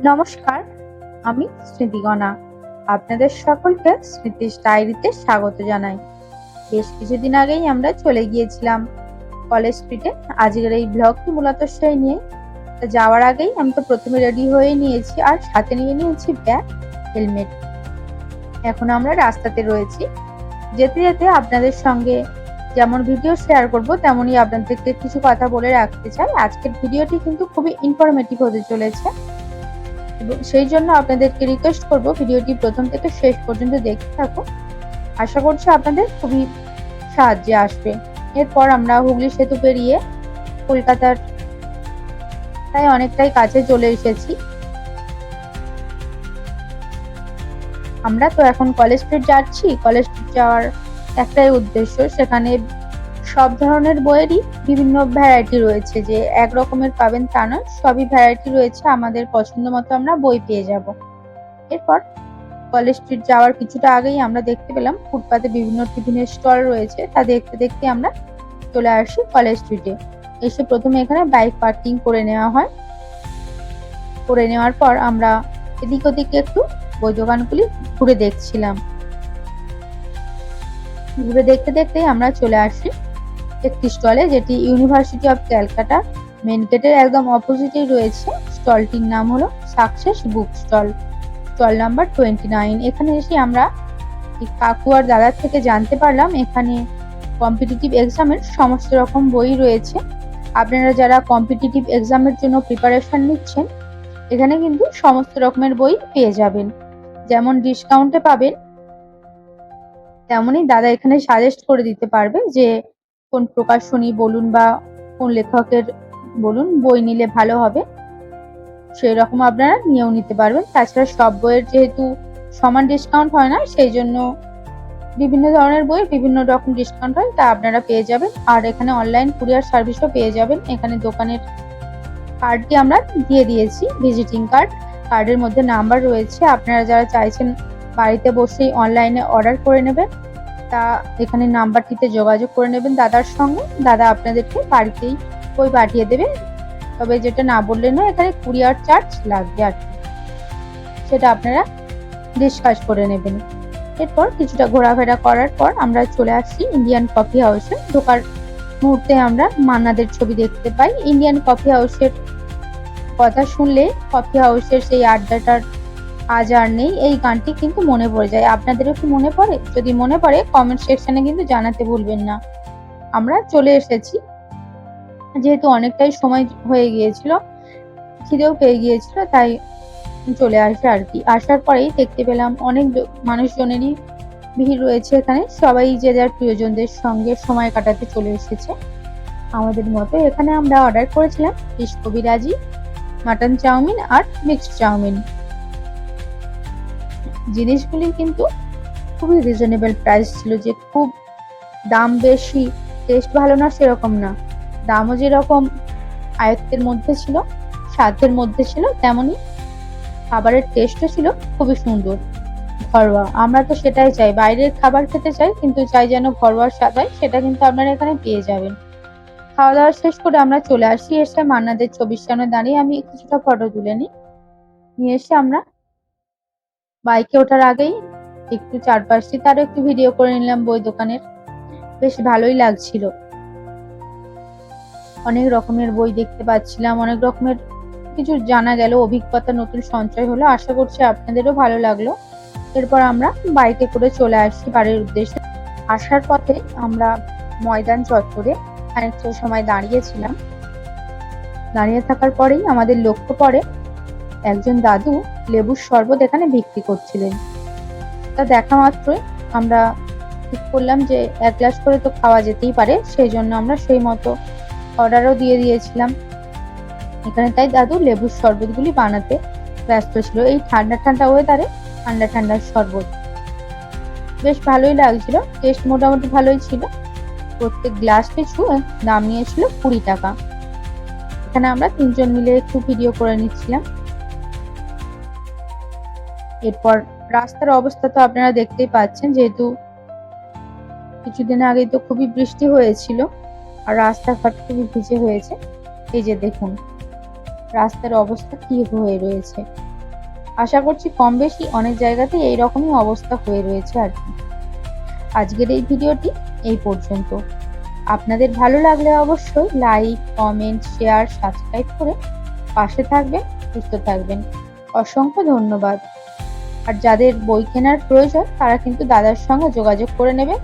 নমস্কার, আমি স্মৃতিগণা। আপনাদের সকলকে স্মৃতির ডায়েরিতে স্বাগত জানাই। বেশ কিছুদিন আগেই আমরা চলে গিয়েছিলাম কলেজ স্ট্রিটে। আজকের এই ব্লগটি মূলত সেই নিয়ে। যাওয়ার আগেই আমি তো প্রথমে রেডি হয়ে নিয়েছি, আর সাথে নিয়ে নিয়েছি ব্যাগ, হেলমেট। এখন আমরা রাস্তাতে রয়েছি। যেতে যেতে আপনাদের সঙ্গে যেমন ভিডিও শেয়ার করব, তেমনই আপনাদেরকে কিছু কথা বলে রাখতে চাই। আজকের ভিডিওটি কিন্তু খুবই ইনফরমেটিভ হতে চলেছে, এবং সেই জন্য আপনাদেরকে রিকোয়েস্ট করব ভিডিওটি প্রথম থেকে শেষ পর্যন্ত দেখতে থাকুন। আশা করছি আপনাদের খুবই সাহায্যে আসবে। এরপর আমরা হুগলি সেতু পেরিয়ে কলকাতার প্রায় অনেকটাই কাছে চলে এসেছি। আমরা তো এখন কলেজ স্ট্রিট যাচ্ছি। কলেজ স্ট্রিট যাওয়ার একটাই উদ্দেশ্য, সেখানে সব ধরনের বইয়েরই বিভিন্ন ভ্যারাইটি রয়েছে, যে এক রকমের পাবেন তা নয়, সবই ভ্যারাইটি রয়েছে। আমাদের পছন্দ মতো আমরা বই পেয়ে যাব। এরপর কলেজ স্ট্রিট যাওয়ার কিছুটা আগেই আমরা দেখতে পেলাম ফুটপাতে বিভিন্ন টিফিনের স্টল রয়েছে। তা দেখতে দেখতে আমরা চলে আসি কলেজ স্ট্রিটে। এসে প্রথমে এখানে বাইক পার্কিং করে নেওয়া হয়। করে নেওয়ার পর আমরা এদিক ওদিকে একটু বই দোকানগুলি ঘুরে দেখছিলাম। ঘুরে দেখতে দেখতে আমরা চলে আসি একটি স্টলে, যেটি ইউনিভার্সিটি অফ ক্যালকাটা মেন গেটের একদম অপোজিটেই রয়েছে। স্টলটির নাম হলো success book stall, stall number 29। এখানে এসে আমরা কাকু আর দাদার থেকে জানতে পারলাম এখানে কম্পিটিটিভ এক্সামের সমস্ত রকম বই রয়েছে। আপনারা যারা কম্পিটিটিভ এক্সামের জন্য প্রিপারেশন নিচ্ছেন, এখানে কিন্তু সমস্ত রকমের বই পেয়ে যাবেন। যেমন ডিসকাউন্টে পাবেন, তেমনই দাদা এখানে সাজেস্ট করে দিতে পারবে যে কোন প্রকাশনী বলুন বা কোন লেখকের বলুন বই নিলে ভালো হবে। সেই রকম আপনারা নিয়েও নিতে পারবেন। তাছাড়া সব বইয়ের যেহেতু সমান ডিসকাউন্ট হয় না, সেই জন্য বিভিন্ন ধরনের বই বিভিন্ন রকম ডিসকাউন্ট হয়, তা আপনারা পেয়ে যাবেন। আর এখানে অনলাইন কুরিয়ার সার্ভিসও পেয়ে যাবেন। এখানে দোকানের কার্ডটি আমরা দিয়ে দিয়েছি, ভিজিটিং কার্ড। কার্ডের মধ্যে নাম্বার রয়েছে। আপনারা যারা চাইছেন বাড়িতে বসেই অনলাইনে অর্ডার করে নেবেন, তা এখানে নাম্বারটিতে যোগাযোগ করে নেবেন দাদার সঙ্গে। দাদা আপনাদেরকে বাড়িতেই বই পাঠিয়ে দেবে। তবে যেটা না বললে নয়, এখানে কুরিয়ার চার্জ লাগবে, আর সেটা আপনারা ডিসকাস করে নেবেন। এরপর কিছুটা ঘোরাফেরা করার পর আমরা চলে আসি ইন্ডিয়ান কফি হাউসে। ঢোকার মুহূর্তে আমরা মান্নাদের ছবি দেখতে পাই। ইন্ডিয়ান কফি হাউসের কথা শুনলে কফি হাউসের সেই আড্ডাটার আজ আর নেই, এই গানটি কিন্তু মনে পড়ে যায়। আপনাদেরও কি মনে পড়ে? যদি মনে পড়ে কমেন্ট সেকশনে কিন্তু জানাতে ভুলবেন না। আমরা চলে এসেছি, যেহেতু অনেকটাই সময় হয়ে গিয়েছিল, খিদেও পেয়ে গিয়েছিল, তাই চলে আসে আর কি। আসার পরেই দেখতে পেলাম অনেক মানুষজনেরই ভিড় রয়েছে এখানে। সবাই যে যার প্রিয়জনদের সঙ্গে সময় কাটাতে চলে এসেছে আমাদের মতো। এখানে আমরা অর্ডার করেছিলাম ফিশ কবিরাজি, মাটন চাউমিন আর মিক্সড চাউমিন। জিনিসগুলি কিন্তু খুবই রিজনেবল প্রাইস ছিল, যে খুব দাম বেশি টেস্ট ভালো না সেরকম না। দামও যেরকম আয়ত্তের মধ্যে ছিল, সাধ্যের মধ্যে ছিল, তেমনি খাবারের টেস্টও ছিল খুবই সুন্দর, ঘরোয়া। আমরা তো সেটাই চাই, বাইরের খাবার খেতে চাই কিন্তু চাই যেন ঘরোয়া স্বাদ হয়। সেটা কিন্তু আপনারা এখানে পেয়ে যাবেন। খাওয়া দাওয়া শেষ করে আমরা চলে আসি। এসে মান্নাদের ছবির সামনে দাঁড়িয়ে আমি কিছুটা ফটো তুলে নিয়ে এসে আমরা বাইকে ওঠার আগেই একটু চারপাশটি তারও একটু ভিডিও করে নিলাম বই দোকানের। বেশ ভালোই লাগছিল। অনেক রকমের বই দেখতে পাচ্ছিলাম, অনেক রকমের কিছু জানা গেল, অভিজ্ঞতা নতুন সঞ্চয় হলো। আশা করছি আপনাদেরও ভালো লাগলো। এরপর আমরা বাইকে করে চলে আসি বাড়ির উদ্দেশ্যে। আসার পথে আমরা ময়দান চত্বরে খানিকটা সময় দাঁড়িয়েছিলাম। দাঁড়িয়ে থাকার পরেই আমাদের লক্ষ্য পড়ে একজন দাদু লেবুর শরবত এখানে বিক্রি করছিলেন। তা দেখা মাত্রই আমরা ঠিক করলাম যে এক গ্লাস করে তো খাওয়া যেতেই পারে, সেই জন্য আমরা সেই মতো অর্ডারও দিয়ে দিয়েছিলাম। এখানে তাই দাদু লেবুর শরবতগুলি বানাতে ব্যস্ত ছিল। এই ঠান্ডা ঠান্ডা ওয়েদারে ঠান্ডা ঠান্ডা শরবত বেশ ভালোই লাগছিল। টেস্ট মোটামুটি ভালোই ছিল। প্রত্যেক গ্লাস পিছু দাম নিয়েছিল 20 টাকা। এখানে আমরা তিনজন মিলে একটু ভিডিও করে নিচ্ছিলাম। এরপর রাস্তার অবস্থা তো আপনারা দেখতেই পাচ্ছেন, যেহেতু কিছুদিন আগে তো খুবই বৃষ্টি হয়েছিল আর রাস্তাঘাট খুবই ভিজে হয়েছে। এই যে দেখুন রাস্তার অবস্থা কি হয়ে রয়েছে। আশা করছি কম বেশি অনেক জায়গাতেই এইরকমই অবস্থা হয়ে রয়েছে আর কি। আজকের এই ভিডিওটি এই পর্যন্ত। আপনাদের ভালো লাগলে অবশ্যই লাইক, কমেন্ট, শেয়ার, সাবস্ক্রাইব করে পাশে থাকবেন, সুস্থ থাকবেন। অসংখ্য ধন্যবাদ। আর যাদের বই কেনার প্রয়োজন তারা কিন্তু দাদার সঙ্গে যোগাযোগ করে নেবেন।